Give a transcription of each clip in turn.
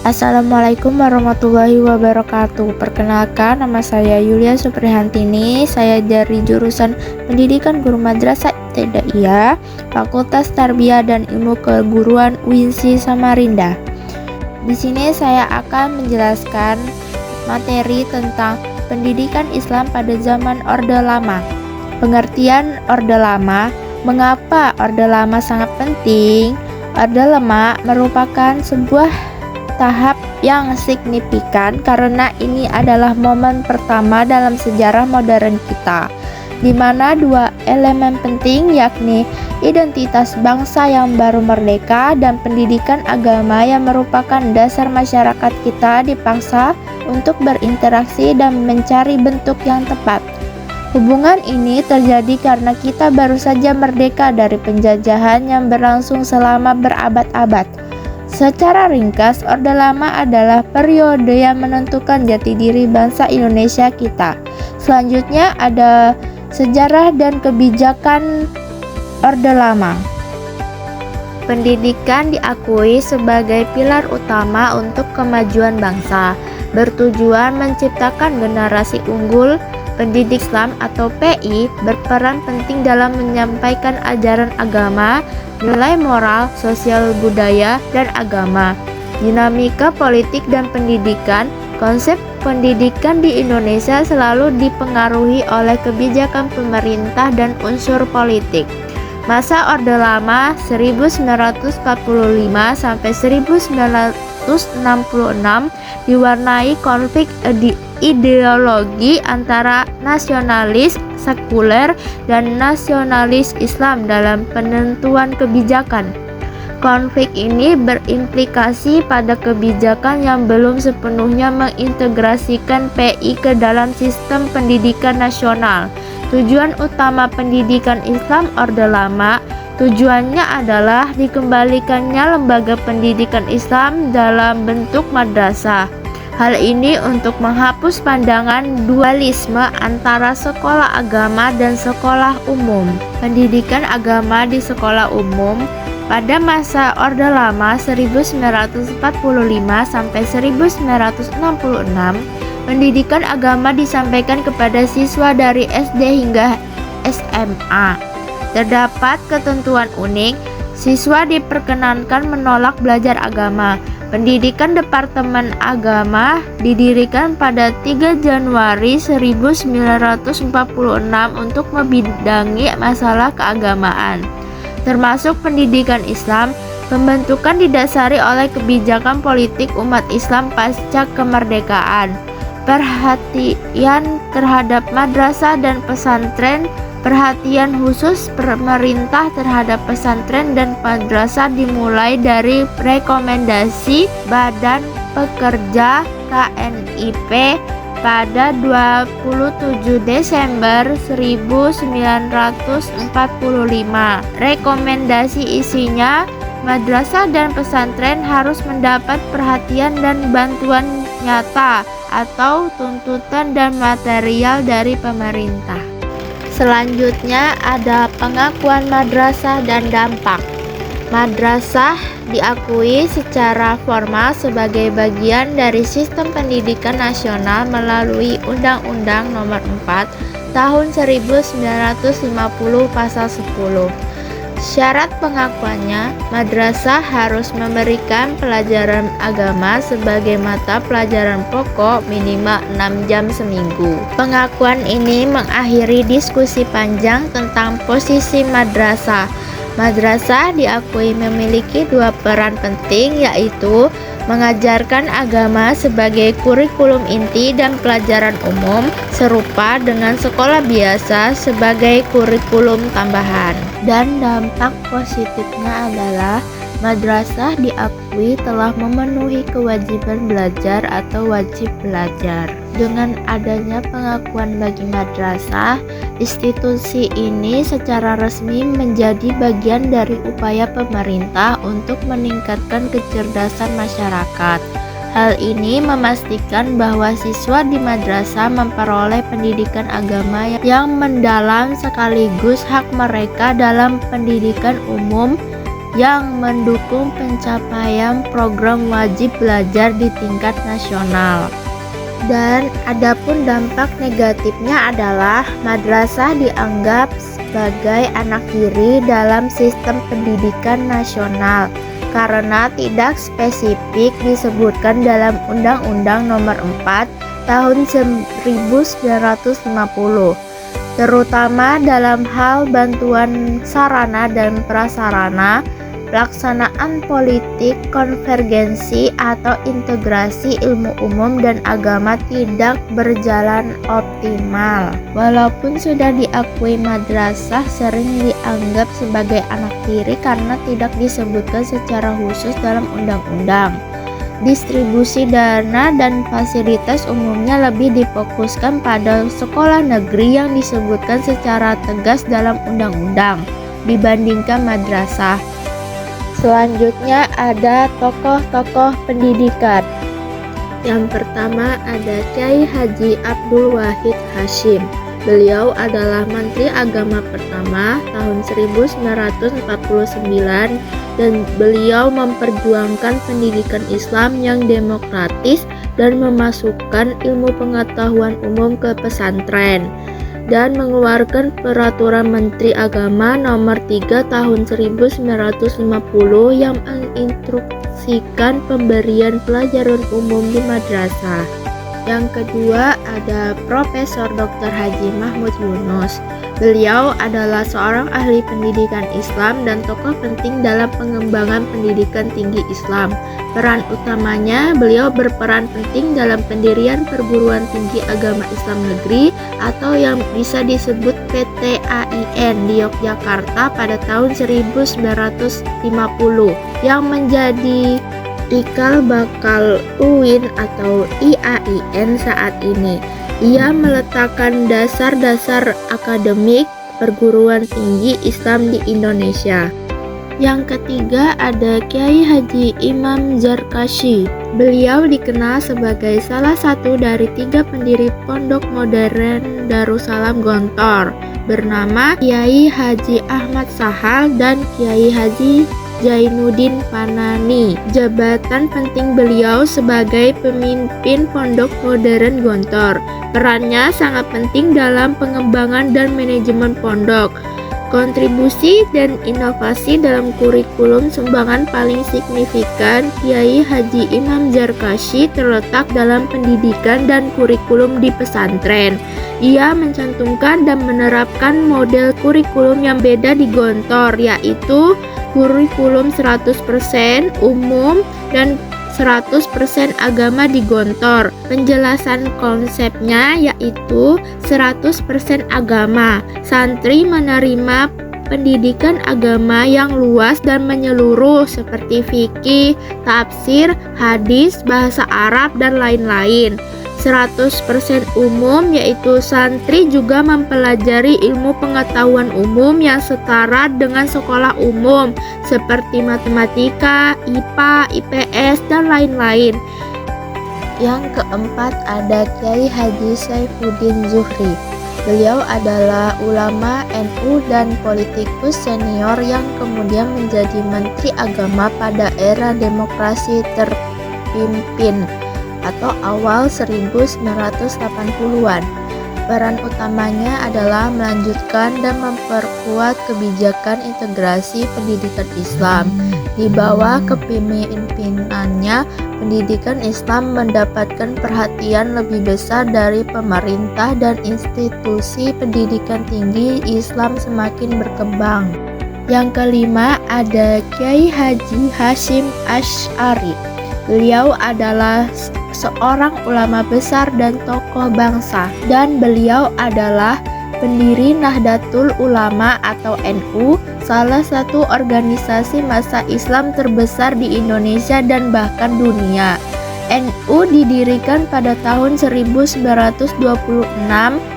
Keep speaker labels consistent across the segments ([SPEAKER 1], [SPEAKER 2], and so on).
[SPEAKER 1] Assalamualaikum warahmatullahi wabarakatuh. Perkenalkan, nama saya Yulia Suprihantini. Saya dari jurusan Pendidikan Guru Madrasah Ibtidaiyah, Fakultas Tarbiyah dan Ilmu Keguruan UINSI Samarinda. Di sini saya akan menjelaskan materi tentang pendidikan Islam pada zaman Orde Lama. Pengertian Orde Lama. Mengapa Orde Lama sangat penting? Orde Lama merupakan sebuah tahap yang signifikan karena ini adalah momen pertama dalam sejarah modern kita, di mana dua elemen penting yakni identitas bangsa yang baru merdeka dan pendidikan agama yang merupakan dasar masyarakat kita dipaksa untuk berinteraksi dan mencari bentuk yang tepat. Hubungan ini terjadi karena kita baru saja merdeka dari penjajahan yang berlangsung selama berabad-abad. Secara ringkas, Orde Lama adalah periode yang menentukan jati diri bangsa Indonesia kita. Selanjutnya ada sejarah dan kebijakan Orde Lama. Pendidikan diakui sebagai pilar utama untuk kemajuan bangsa, bertujuan menciptakan generasi unggul. Pendidik Islam atau PI berperan penting dalam menyampaikan ajaran agama, nilai moral, sosial budaya, dan agama. Dinamika politik dan pendidikan. Konsep pendidikan di Indonesia selalu dipengaruhi oleh kebijakan pemerintah dan unsur politik. Masa Orde Lama 1945 sampai 1966 diwarnai konflik ideologi antara nasionalis sekuler dan nasionalis Islam dalam penentuan kebijakan. Konflik ini berimplikasi pada kebijakan yang belum sepenuhnya mengintegrasikan PI ke dalam sistem pendidikan nasional. Tujuan utama pendidikan Islam Orde Lama, tujuannya adalah dikembalikannya lembaga pendidikan Islam dalam bentuk madrasah. Hal ini untuk menghapus pandangan dualisme antara sekolah agama dan sekolah umum. Pendidikan agama di sekolah umum pada masa Orde Lama 1945 sampai 1966, pendidikan agama disampaikan kepada siswa dari SD hingga SMA. Terdapat ketentuan unik, siswa diperkenankan menolak belajar agama. Pendidikan Departemen Agama didirikan pada 3 Januari 1946 untuk membidangi masalah keagamaan, termasuk pendidikan Islam. Pembentukan didasari oleh kebijakan politik umat Islam pasca kemerdekaan, perhatian terhadap madrasah dan pesantren. Perhatian khusus pemerintah terhadap pesantren dan madrasah dimulai dari rekomendasi Badan Pekerja KNIP pada 27 Desember 1945. Rekomendasi isinya, madrasah dan pesantren harus mendapat perhatian dan bantuan nyata atau tuntutan dan material dari pemerintah. Selanjutnya ada pengakuan madrasah dan dampak. Madrasah diakui secara formal sebagai bagian dari sistem pendidikan nasional melalui Undang-Undang Nomor 4 Tahun 1950 Pasal 10. Syarat pengakuannya, madrasah harus memberikan pelajaran agama sebagai mata pelajaran pokok minimal 6 jam seminggu. Pengakuan ini mengakhiri diskusi panjang tentang posisi madrasah. Madrasah diakui memiliki dua peran penting, yaitu mengajarkan agama sebagai kurikulum inti dan pelajaran umum, serupa dengan sekolah biasa sebagai kurikulum tambahan. Dan dampak positifnya adalah madrasah diakui telah memenuhi kewajiban belajar atau wajib belajar. Dengan adanya pengakuan bagi madrasah, institusi ini secara resmi menjadi bagian dari upaya pemerintah untuk meningkatkan kecerdasan masyarakat. Hal ini memastikan bahwa siswa di madrasah memperoleh pendidikan agama yang mendalam sekaligus hak mereka dalam pendidikan umum yang mendukung pencapaian program wajib belajar di tingkat nasional. Dan adapun dampak negatifnya adalah madrasah dianggap sebagai anak tiri dalam sistem pendidikan nasional karena tidak spesifik disebutkan dalam Undang-Undang Nomor 4 Tahun 1950, terutama dalam hal bantuan sarana dan prasarana, pelaksanaan politik konvergensi atau integrasi ilmu umum dan agama tidak berjalan optimal. Walaupun sudah diakui madrasah sering dianggap sebagai anak tiri karena tidak disebutkan secara khusus dalam undang-undang. Distribusi dana dan fasilitas umumnya lebih difokuskan pada sekolah negeri yang disebutkan secara tegas dalam undang-undang dibandingkan madrasah. Selanjutnya ada tokoh-tokoh pendidikan. Yang pertama ada Kyai Haji Abdul Wahid Hasyim. Beliau adalah Menteri Agama pertama tahun 1949 dan beliau memperjuangkan pendidikan Islam yang demokratis dan memasukkan ilmu pengetahuan umum ke pesantren dan mengeluarkan Peraturan Menteri Agama Nomor 3 Tahun 1950 yang menginstruksikan pemberian pelajaran umum di madrasah. Yang kedua ada Profesor Dr. Haji Mahmud Yunus. Beliau adalah seorang ahli pendidikan Islam dan tokoh penting dalam pengembangan pendidikan tinggi Islam. Peran utamanya, beliau berperan penting dalam pendirian perguruan tinggi agama Islam negeri atau yang bisa disebut PTAIN di Yogyakarta pada tahun 1950 yang menjadi cikal bakal UIN atau IAIN saat ini. Ia meletakkan dasar-dasar akademik perguruan tinggi Islam di Indonesia. Yang ketiga ada Kiai Haji Imam Zarkashi. Beliau dikenal sebagai salah satu dari 3 pendiri pondok modern Darussalam Gontor bernama Kiai Haji Ahmad Sahal dan Kiai Haji Zainuddin Panani. Jabatan penting beliau sebagai pemimpin pondok modern Gontor. Perannya sangat penting dalam pengembangan dan manajemen pondok. Kontribusi dan inovasi dalam kurikulum sumbangan paling signifikan Kiai Haji Imam Zarkashi terletak dalam pendidikan dan kurikulum di pesantren. Ia mencantumkan dan menerapkan model kurikulum yang beda di Gontor, yaitu kurikulum 100% umum dan 100% agama di Gontor. Penjelasan konsepnya yaitu 100% agama. Santri menerima pendidikan agama yang luas dan menyeluruh seperti fikih, tafsir, hadis, bahasa Arab, dan lain-lain. 100% umum yaitu santri juga mempelajari ilmu pengetahuan umum yang setara dengan sekolah umum seperti matematika, IPA, IPS, dan lain-lain. Yang keempat ada Kiai Haji Saifuddin Zuhri. Beliau adalah ulama NU dan politikus senior yang kemudian menjadi Menteri Agama pada era demokrasi terpimpin atau awal 1980-an. Peran utamanya adalah melanjutkan dan memperkuat kebijakan integrasi pendidikan Islam. Di bawah kepemimpinannya, pendidikan Islam mendapatkan perhatian lebih besar dari pemerintah dan institusi pendidikan tinggi Islam semakin berkembang. Yang kelima ada Kiai Haji Hasyim Asy'ari. Beliau adalah seorang ulama besar dan tokoh bangsa, dan beliau adalah pendiri Nahdlatul Ulama atau NU, salah satu organisasi massa Islam terbesar di Indonesia dan bahkan dunia. NU didirikan pada tahun 1926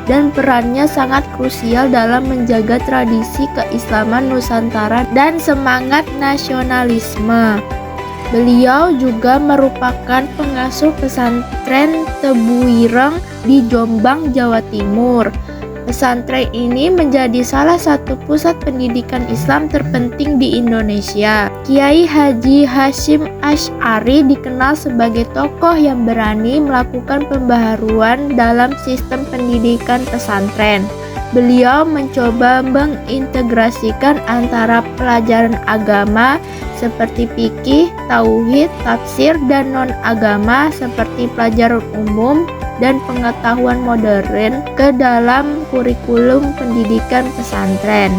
[SPEAKER 1] dan perannya sangat krusial dalam menjaga tradisi keislaman Nusantara dan semangat nasionalisme. Beliau juga merupakan pengasuh pesantren Tebuireng di Jombang, Jawa Timur. Pesantren ini menjadi salah satu pusat pendidikan Islam terpenting di Indonesia. Kiai Haji Hasyim Asy'ari dikenal sebagai tokoh yang berani melakukan pembaharuan dalam sistem pendidikan pesantren. Beliau mencoba mengintegrasikan antara pelajaran agama seperti fikih, tauhid, tafsir, dan non-agama seperti pelajaran umum dan pengetahuan modern ke dalam kurikulum pendidikan pesantren.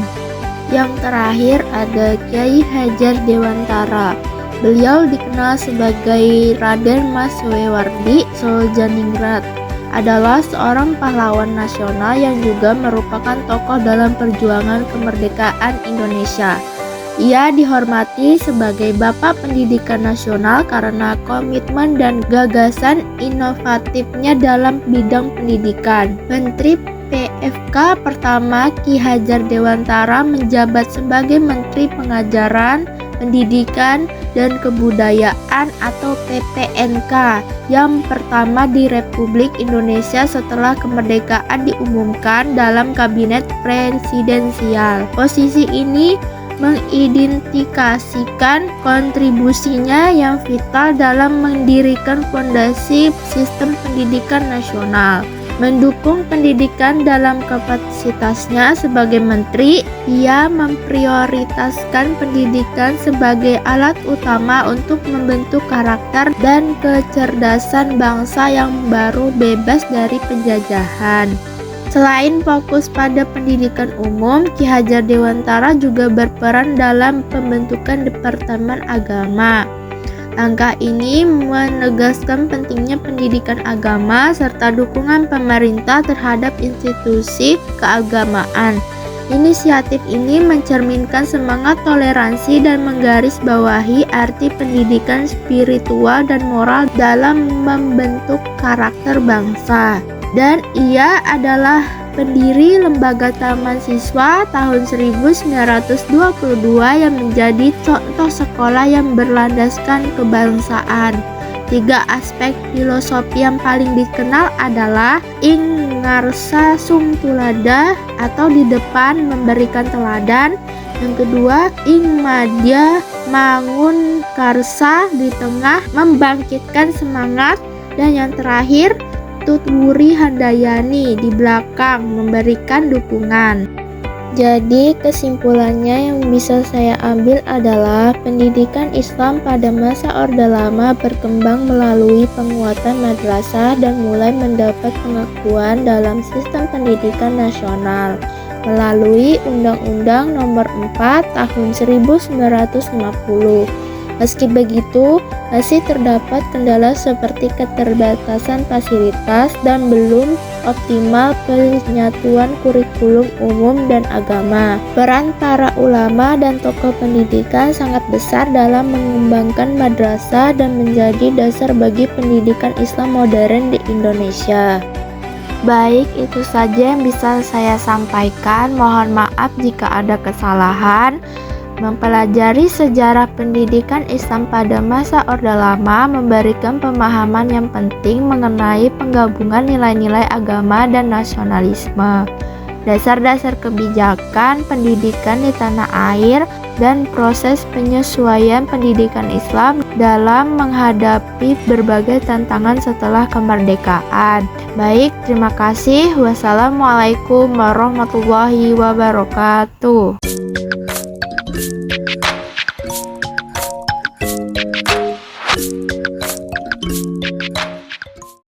[SPEAKER 1] Yang terakhir ada Kiai Hajar Dewantara. Beliau dikenal sebagai Raden Mas Suwewardi Soljaningrat. Adalah seorang pahlawan nasional yang juga merupakan tokoh dalam perjuangan kemerdekaan Indonesia. Ia dihormati sebagai Bapak Pendidikan Nasional karena komitmen dan gagasan inovatifnya dalam bidang pendidikan. Menteri PFK pertama Ki Hajar Dewantara menjabat sebagai Menteri Pengajaran, Pendidikan, dan Kebudayaan atau PPNK yang pertama di Republik Indonesia setelah kemerdekaan diumumkan dalam Kabinet Presidensial. Posisi ini mengidentifikasikan kontribusinya yang vital dalam mendirikan fondasi sistem pendidikan nasional. Mendukung pendidikan dalam kapasitasnya sebagai menteri, ia memprioritaskan pendidikan sebagai alat utama untuk membentuk karakter dan kecerdasan bangsa yang baru bebas dari penjajahan. Selain fokus pada pendidikan umum, Ki Hajar Dewantara juga berperan dalam pembentukan Departemen Agama. Langkah ini menegaskan pentingnya pendidikan agama serta dukungan pemerintah terhadap institusi keagamaan. Inisiatif ini mencerminkan semangat toleransi dan menggarisbawahi arti pendidikan spiritual dan moral dalam membentuk karakter bangsa. Dan ia adalah pendiri Lembaga Taman Siswa tahun 1922 yang menjadi contoh sekolah yang berlandaskan kebangsaan. 3 aspek filosofi yang paling dikenal adalah ing ngarsa sung tulada atau di depan memberikan teladan. Yang kedua, ing madya mangun karsa, di tengah membangkitkan semangat. Dan yang terakhir, Tutwuri Handayani, di belakang memberikan dukungan. Jadi kesimpulannya yang bisa saya ambil adalah pendidikan Islam pada masa Orde Lama berkembang melalui penguatan madrasah dan mulai mendapat pengakuan dalam sistem pendidikan nasional melalui Undang-Undang Nomor 4 Tahun 1950. Meski begitu, masih terdapat kendala seperti keterbatasan fasilitas dan belum optimal penyatuan kurikulum umum dan agama. Peran para ulama dan tokoh pendidikan sangat besar dalam mengembangkan madrasah dan menjadi dasar bagi pendidikan Islam modern di Indonesia. Baik, itu saja yang bisa saya sampaikan. Mohon maaf jika ada kesalahan. Mempelajari sejarah pendidikan Islam pada masa Orde Lama memberikan pemahaman yang penting mengenai penggabungan nilai-nilai agama dan nasionalisme, dasar-dasar kebijakan pendidikan di tanah air, dan proses penyesuaian pendidikan Islam dalam menghadapi berbagai tantangan setelah kemerdekaan. Baik, terima kasih. Wassalamualaikum warahmatullahi wabarakatuh.